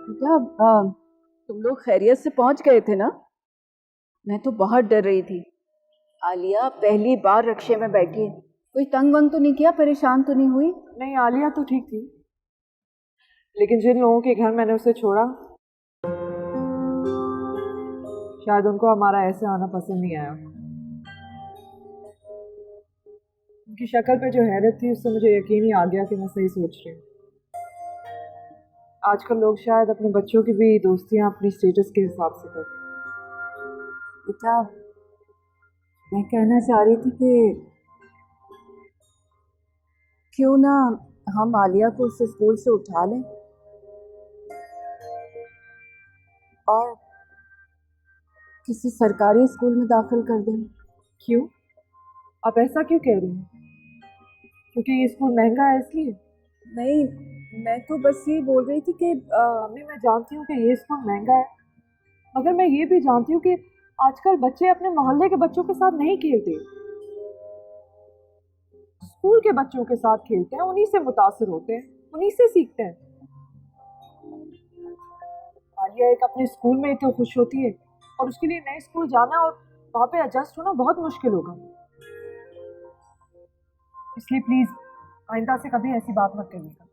बेटा, तुम लोग खैरियत से पहुंच गए थे ना? मैं तो बहुत डर रही थी। आलिया पहली बार रक्शे में बैठी है। कोई तंग वंग तो नहीं किया, परेशान तो नहीं हुई? नहीं, आलिया तो ठीक थी, लेकिन जिन लोगों के घर मैंने उसे छोड़ा शायद उनको हमारा ऐसे आना पसंद नहीं आया। उनकी शक्ल पे जो हैरत थी उससे मुझे यकीन ही आ गया कि मैं सही सोच रही हूँ। आजकल लोग शायद अपने बच्चों की भी दोस्तियां अपनी स्टेटस के हिसाब से करते हैं। बेटा, मैं कहना चाह रही थी कि क्यों ना हम आलिया को उससे स्कूल से उठा लें और किसी सरकारी स्कूल में दाखिल कर दें। क्यों? आप ऐसा क्यों कह रही हैं? क्योंकि ये स्कूल महंगा है इसलिए? नहीं, मैं तो बस ये बोल रही थी कि मम्मी, मैं जानती हूँ कि ये स्कूल महंगा है, मगर मैं ये भी जानती हूँ कि आजकल बच्चे अपने मोहल्ले के बच्चों के साथ नहीं खेलते, स्कूल के बच्चों के साथ खेलते हैं, उन्हीं से मुतासिर होते हैं, उन्हीं से सीखते हैं। आलिया एक अपने स्कूल में इतनी खुश होती है और उसके लिए नए स्कूल जाना और वहाँ पे एडजस्ट होना बहुत मुश्किल होगा। इसलिए प्लीज आइंदा से कभी ऐसी बात मत करिएगा।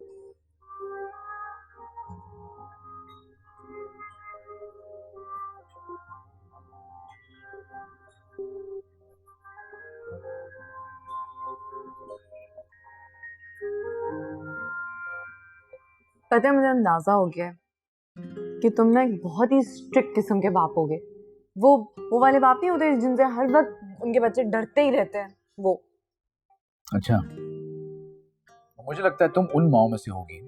पता है, मुझे अंदाजा हो गया है कि तुम ना एक बहुत ही स्ट्रिक्ट किस्म के बाप होगे। वो वाले बाप नहीं होते जिनसे हर वक्त उनके बच्चे डरते ही रहते हैं, वो। अच्छा, मुझे लगता है तुम उन माओं में से होगी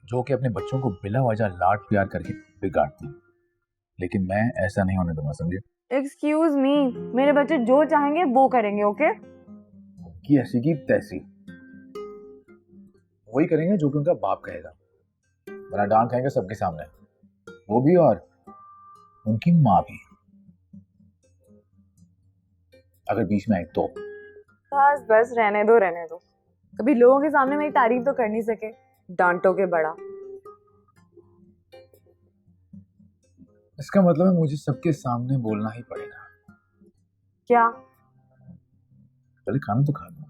जो कि अपने बच्चों को बिला वजह लाड प्यार करके बिगाड़ती हैं। लेकिन मैं ऐसा नहीं होने दूंगा, समझे? एक्सक्यूज मी, मेरे बच्चे जो चाहेंगे वो करेंगे, ओके? कि ऐसी की तैसी वही करेंगे जो कि उनका बाप कहेगा, वरना डांट खाएंगे सबके सामने, वो भी और उनकी माँ भी, अगर बीच में आए तो। बस बस, रहने दो रहने दो। कभी लोगों के सामने मेरी तारीफ तो कर नहीं सके, डांटो के बड़ा। इसका मतलब है मुझे सबके सामने बोलना ही पड़ेगा। क्या? पहले खाना तो खा लो।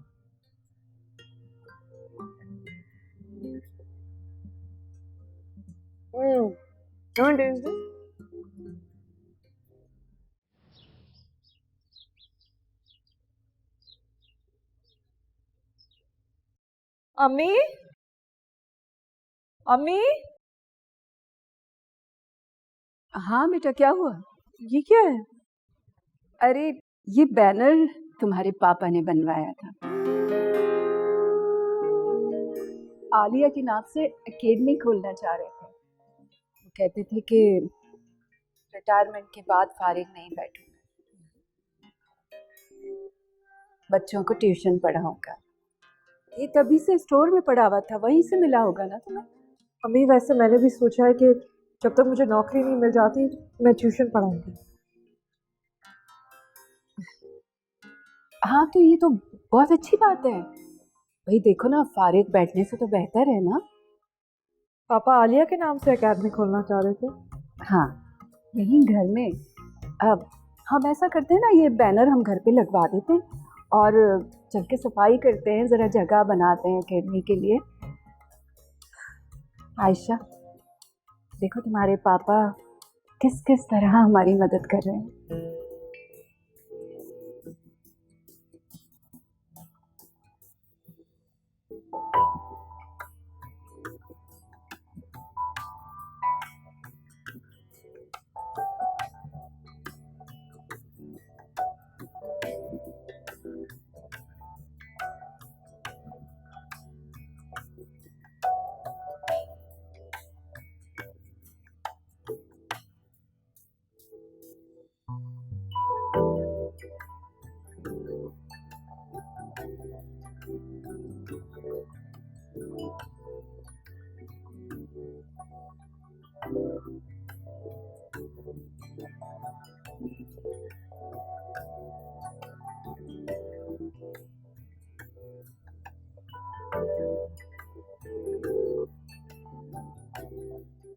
Don't taste this. अम्मी, अम्मी, हाँ बेटा, क्या हुआ? ये क्या है? अरे, ये बैनर तुम्हारे पापा ने बनवाया था। आलिया के नाम से एकेडमी खोलना चाह रहे थे। वो कहते थे कि रिटायरमेंट के बाद फारिग नहीं बैठूंगा, बच्चों को ट्यूशन पढ़ाऊंगा। ये तभी से स्टोर में पढ़ा हुआ था, वहीं से मिला होगा ना तुम्हें? अम्मी, वैसे मैंने भी सोचा है कि जब तक मुझे नौकरी नहीं मिल जाती मैं ट्यूशन पढ़ाऊंगी। हाँ, तो ये तो बहुत अच्छी बात है भाई। देखो ना, फारिग बैठने से तो बेहतर है ना। पापा आलिया के नाम से एकेडमी खोलना चाह रहे थे। हाँ, यहीं घर में। अब हम ऐसा करते हैं ना, ये बैनर हम घर पे लगवा देते हैं और चल के सफाई करते हैं, ज़रा जगह बनाते हैं एकेडमी के लिए। आयशा, देखो तुम्हारे पापा किस किस तरह हमारी मदद कर रहे हैं।